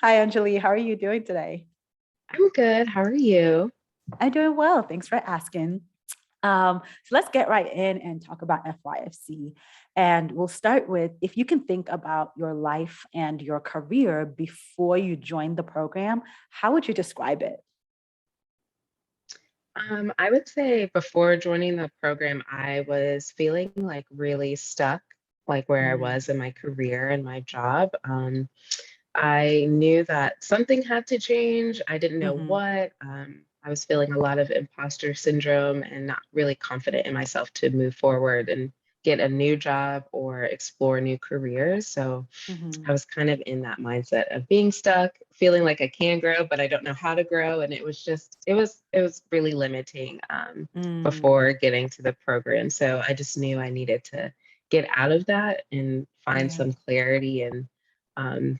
Hi, Enjoli. How are you doing today? I'm good. How are you? I'm doing well. Thanks for asking. So let's get right in and talk about FYFC. And we'll start with if you can think about your life and your career before you joined the program, how would you describe it? I would say before joining the program, I was feeling like really stuck, like where I Mm, was in my career and my job. I knew that something had to change. I didn't know mhm. what. I was feeling a lot of imposter syndrome and not really confident in myself to move forward and get a new job or explore new careers. So I Mhm. was kind of in that mindset of being stuck, feeling like I can grow, but I don't know how to grow. And it was just, it was really limiting Mm, before getting to the program. So I just knew I needed to get out of that and find yeah. some clarity and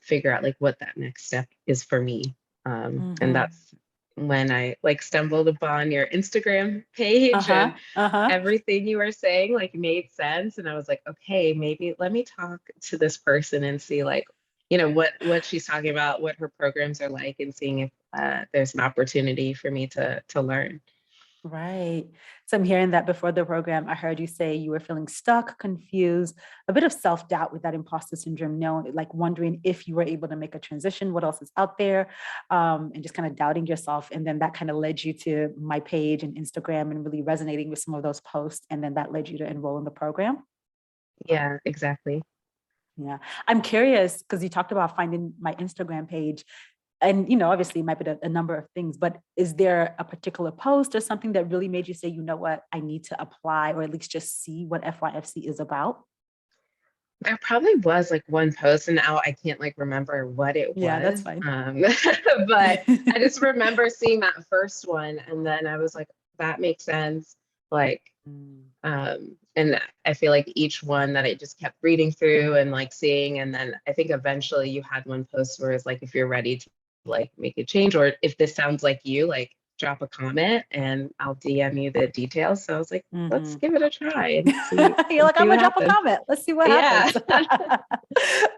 figure out like what that next step is for me. And Mhm. that's when I like stumbled upon your Instagram page Uh-huh. and Uh-huh. everything you were saying like made sense. And I was like, okay, maybe let me talk to this person and see like, what she's talking about, what her programs are like, and seeing if there's an opportunity for me to learn. Right. So I'm hearing that before the program, I heard you say you were feeling stuck, confused, a bit of self-doubt with that imposter syndrome, knowing, like wondering if you were able to make a transition, what else is out there, and just kind of doubting yourself. And then that kind of led you to my page and Instagram and really resonating with some of those posts. And then that led you to enroll in the program. Yeah, exactly. Yeah. I'm curious because you talked about finding my Instagram page. And obviously it might be a number of things, but is there a particular post or something that really made you say, you know what, I need to apply or at least just see what FYFC is about? There probably was like one post, and now I can't like remember what it Yeah, that's was. fine. But I just remember seeing that first one, and then I was like, that makes sense. Like, Mm. and I feel like each one that I just kept reading through and like seeing, and then I think eventually you had one post where it's like, if you're ready to like make a change, or if this sounds like you, like drop a comment and I'll DM you the details. So I was like, let's Mhm. give it a try and see You're like, I'm see gonna what drop a happens. comment. Let's see what Yeah. happens.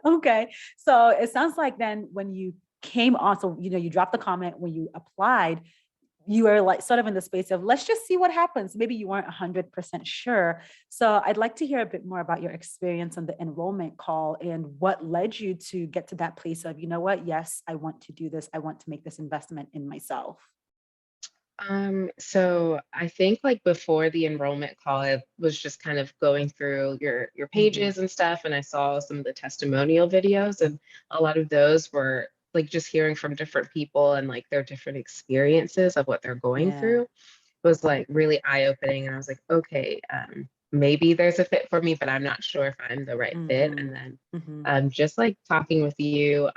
Okay. So it sounds like then when you came on, so you dropped the comment when you applied, you were like sort of in the space of let's just see what happens. Maybe you weren't 100% sure. So I'd like to hear a bit more about your experience on the enrollment call and what led you to get to that place of, you know what, yes, I want to do this. I want to make this investment in myself. So I think like before the enrollment call, I was just kind of going through your Mhm. pages and stuff, and I saw some of the testimonial videos, and a lot of those were like just hearing from different people and like their different experiences of what they're going Yeah. through was like really eye-opening. And I was like, okay, maybe there's a fit for me, but I'm not sure if I'm the right fit. Mhm. And then Mhm. just like talking with you,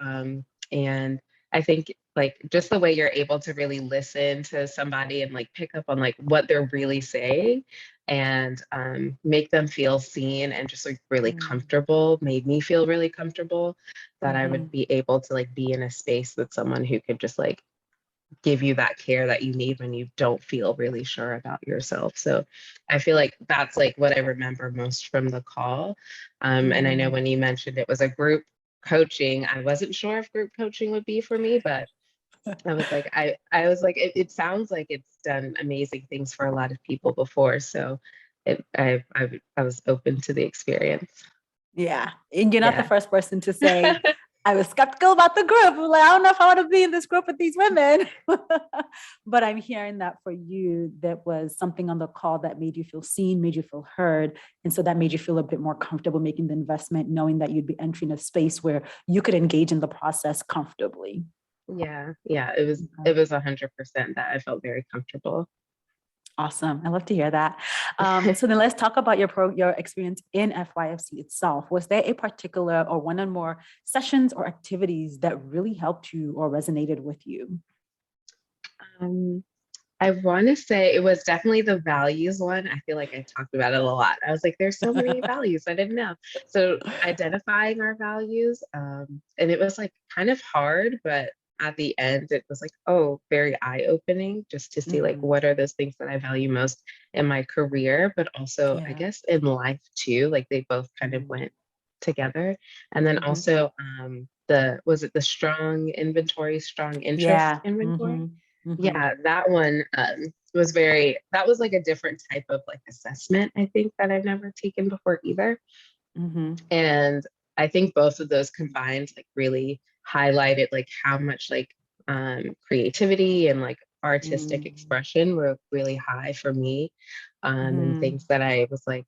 and I think like just the way you're able to really listen to somebody and like pick up on like what they're really saying and make them feel seen and just like really Mhm. comfortable made me feel really comfortable that I would Mhm. be able to like be in a space with someone who could just like give you that care that you need when you don't feel really sure about yourself. So I feel like that's like what I remember most from the call. And I know Mhm. when you mentioned it was a group coaching, I wasn't sure if group coaching would be for me, but I was like, I was like, it sounds like it's done amazing things for a lot of people before. So I was open to the experience. Yeah. And you're not the Yeah. first person to say, I was skeptical about the group. Like, I don't know if I want to be in this group with these women. But I'm hearing that for you, that was something on the call that made you feel seen, made you feel heard. And so that made you feel a bit more comfortable making the investment, knowing that you'd be entering a space where you could engage in the process comfortably. Yeah. Yeah. It was 100% that I felt very comfortable. Awesome. I love to hear that. So then let's talk about your experience in FYFC itself. Was there a particular or one or more sessions or activities that really helped you or resonated with you? Um, I want to say it was definitely the values one. I feel like I talked about it a lot. I was like, there's so many values I didn't know. So identifying our values, and it was like kind of hard, but at the end it was like, oh, very eye-opening just to see like Mhm. what are those things that I value most in my career, but also I Yeah. guess in life too. Like they both kind of Mhm. went together. And then also the strong inventory, strong interest Yeah. inventory. Yeah, that one that was like a different type of like assessment, I think, that I've never taken before either. And I think both of those combined like really highlighted like how much like creativity and like artistic expression were really high for me. And things that I was like,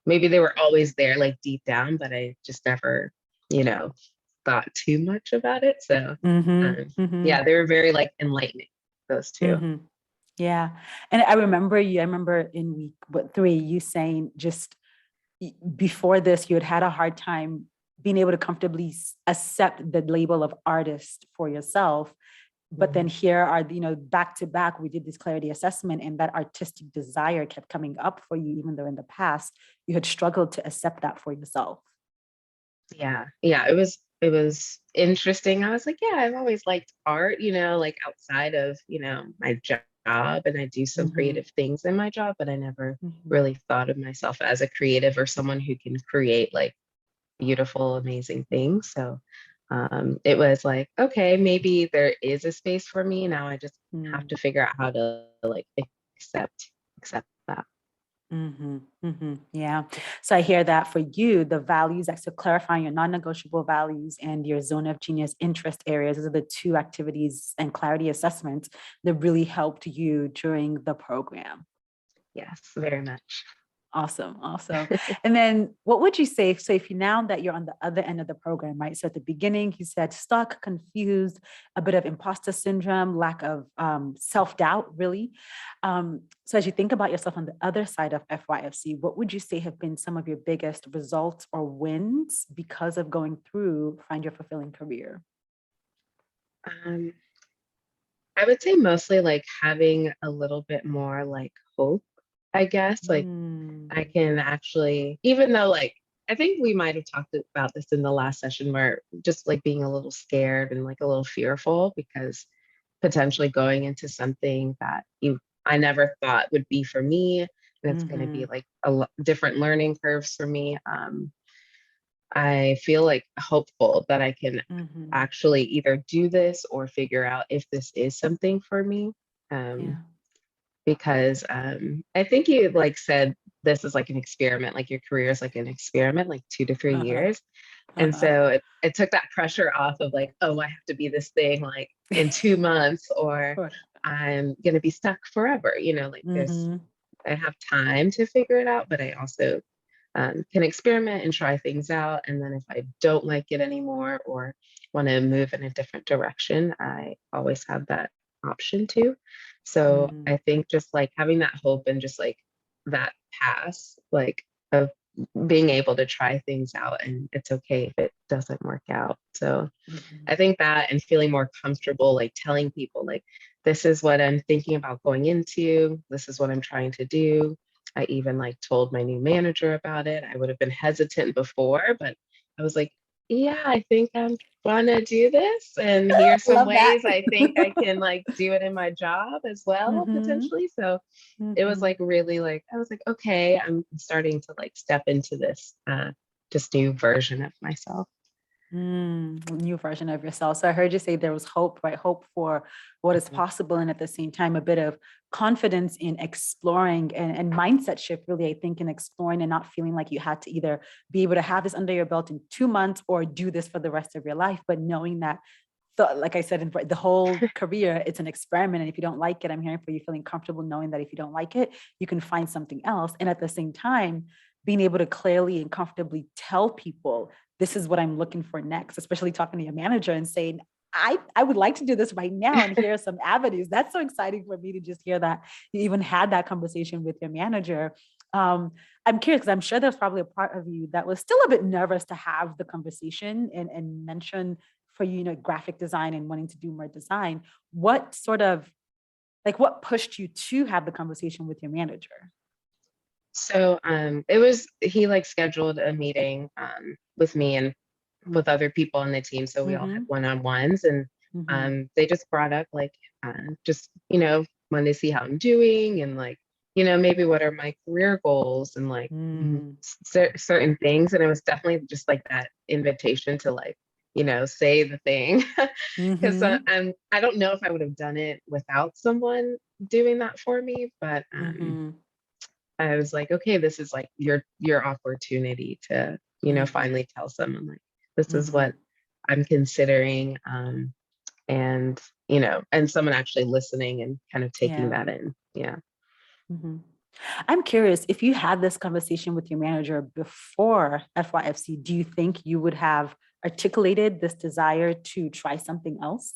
maybe they were always there like deep down, but I just never, you know, thought too much about it. So yeah, they were very like enlightening, those two. Yeah. And I remember in week 3, you saying just before this, you had a hard time being able to comfortably accept the label of artist for yourself. But then here are, back to back, we did this clarity assessment, and that artistic desire kept coming up for you, even though in the past you had struggled to accept that for yourself. Yeah. It was interesting. I was like, yeah, I've always liked art, like outside of, my job, and I do some creative things in my job, but I never really thought of myself as a creative or someone who can create like beautiful, amazing things. So it was like, okay, maybe there is a space for me. Now I just have to figure out how to like accept that. Yeah. So I hear that for you, the values, so clarifying your non-negotiable values and your zone of genius interest areas, those are the 2 activities and clarity assessments that really helped you during the program. Yes, very much. Awesome. And then what would you say? So if you, now that you're on the other end of the program, right? So at the beginning, you said stuck, confused, a bit of imposter syndrome, lack of self-doubt, really. So as you think about yourself on the other side of FYFC, what would you say have been some of your biggest results or wins because of going through Find Your Fulfilling Career? I would say mostly like having a little bit more like hope, I guess. Like I can actually, even though like, I think we might have talked about this in the last session, where just like being a little scared and like a little fearful because potentially going into something that I never thought would be for me. And it's going to be like different learning curves for me. I feel like hopeful that I can actually either do this or figure out if this is something for me. Because I think you like said this is like an experiment, like your career is like an experiment, like 2 to 3 years. And so it took that pressure off of like, oh, I have to be this thing like in 2 months, or I'm going to be stuck forever. Like I have time to figure it out, but I also can experiment and try things out. And then if I don't like it anymore or want to move in a different direction, I always have that option too. So I think just like having that hope and just like that pass, like of being able to try things out, and it's okay if it doesn't work out. So I think that, and feeling more comfortable, like telling people like, this is what I'm thinking about going into, this is what I'm trying to do. I even like told my new manager about it. I would have been hesitant before, but I was like, yeah, I think I'm gonna do this. And here's some ways I think I can like do it in my job as well, potentially. So it was like really like, I was like, okay, I'm starting to like step into this just new version of myself. New version of yourself. So I heard you say there was hope, right? Hope for what is possible. And at the same time, a bit of confidence in exploring and mindset shift, really, I think, in exploring and not feeling like you had to either be able to have this under your belt in 2 months or do this for the rest of your life, but knowing that, like I said, in the whole career, it's an experiment. And if you don't like it, I'm hearing for you feeling comfortable knowing that if you don't like it, you can find something else. And at the same time, being able to clearly and comfortably tell people, this is what I'm looking for next, especially talking to your manager and saying, I would like to do this right now. And here are some avenues. That's so exciting for me to just hear that you even had that conversation with your manager. I'm curious, because I'm sure there's probably a part of you that was still a bit nervous to have the conversation and mention for you, graphic design and wanting to do more design. What sort of, like, what pushed you to have the conversation with your manager? So it was, he like scheduled a meeting with me and with other people on the team. So we all had one-on-ones, and they just brought up like just, wanted to see how I'm doing and like maybe what are my career goals and like Mm, certain things. And it was definitely just like that invitation to like, say the thing. Because mm-hmm, I don't know if I would have done it without someone doing that for me, but mm-hmm, I was like, okay, this is like your opportunity to, mm-hmm, finally tell someone like this is mm-hmm. what I'm considering. And and someone actually listening and kind of taking Yeah. that in. Yeah. Mm-hmm. I'm curious, if you had this conversation with your manager before FYFC, do you think you would have articulated this desire to try something else?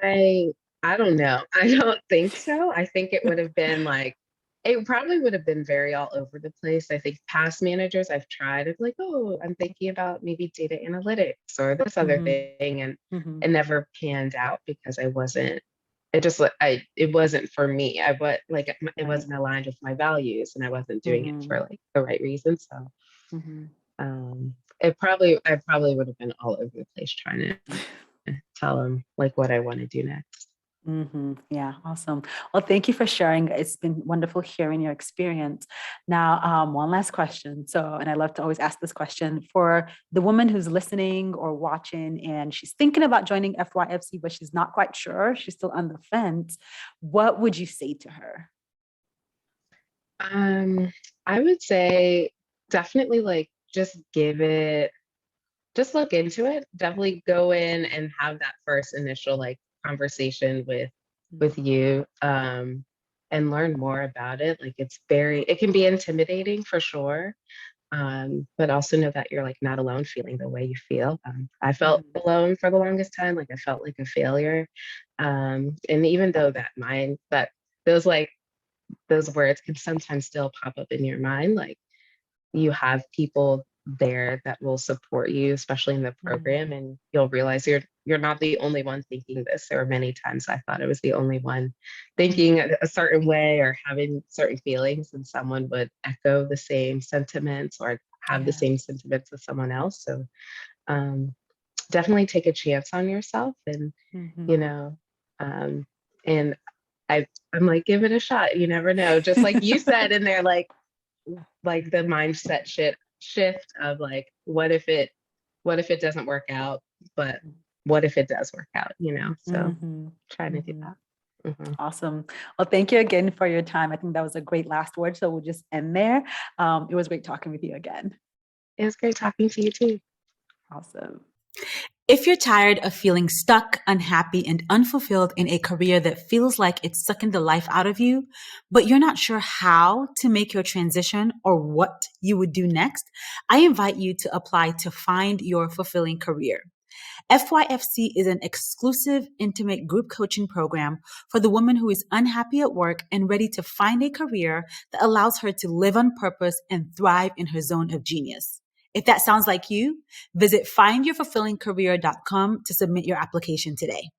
I I don't know. I don't think so. I think it would have been like it probably would have been very all over the place. I think past managers I've tried of like, oh, I'm thinking about maybe data analytics or this other Mm-hmm, thing, and mm-hmm, it never panned out because I wasn't. It just like it wasn't for me. I was like it right. wasn't aligned with my values, and I wasn't doing it Mm-hmm, for like the right reason. So mm-hmm. I probably would have been all over the place trying to tell them like what I want to do next. Mm-hmm. Yeah, awesome. Well, thank you for sharing. It's been wonderful hearing your experience. Now, one last question. So, and I love to always ask this question for the woman who's listening or watching, and she's thinking about joining FYFC, but she's not quite sure. She's still on the fence. What would you say to her? Um, I would say definitely like just look into it. Definitely go in and have that first initial like conversation with you and learn more about it. Like it can be intimidating for sure. But also know that you're like not alone feeling the way you feel. I felt Mm-hmm. alone for the longest time, like I felt like a failure. And even though that those like those words can sometimes still pop up in your mind, like you have people there that will support you, especially in the program, and you'll realize you're not the only one thinking this. There were many times I thought I was the only one thinking Mm-hmm. a certain way or having certain feelings, and someone would echo the same sentiments or have the Yeah. same sentiments with someone else. So um, definitely take a chance on yourself, and you Mm-hmm. know, um, and I'm like, give it a shot. You never know. Just like you said in there, like the mindset shift of like what if it doesn't work out, but what if it does work out, so Mm-hmm. trying to do Mm-hmm. that. Mhm. Awesome. Well, thank you again for your time. I think that was a great last word. So we'll just end there. It was great talking with you again. It was great talking to you too. Awesome. If you're tired of feeling stuck, unhappy, and unfulfilled in a career that feels like it's sucking the life out of you, but you're not sure how to make your transition or what you would do next, I invite you to apply to find your fulfilling career. FYFC is an exclusive, intimate group coaching program for the woman who is unhappy at work and ready to find a career that allows her to live on purpose and thrive in her zone of genius. If that sounds like you, visit findyourfulfillingcareer.com to submit your application today.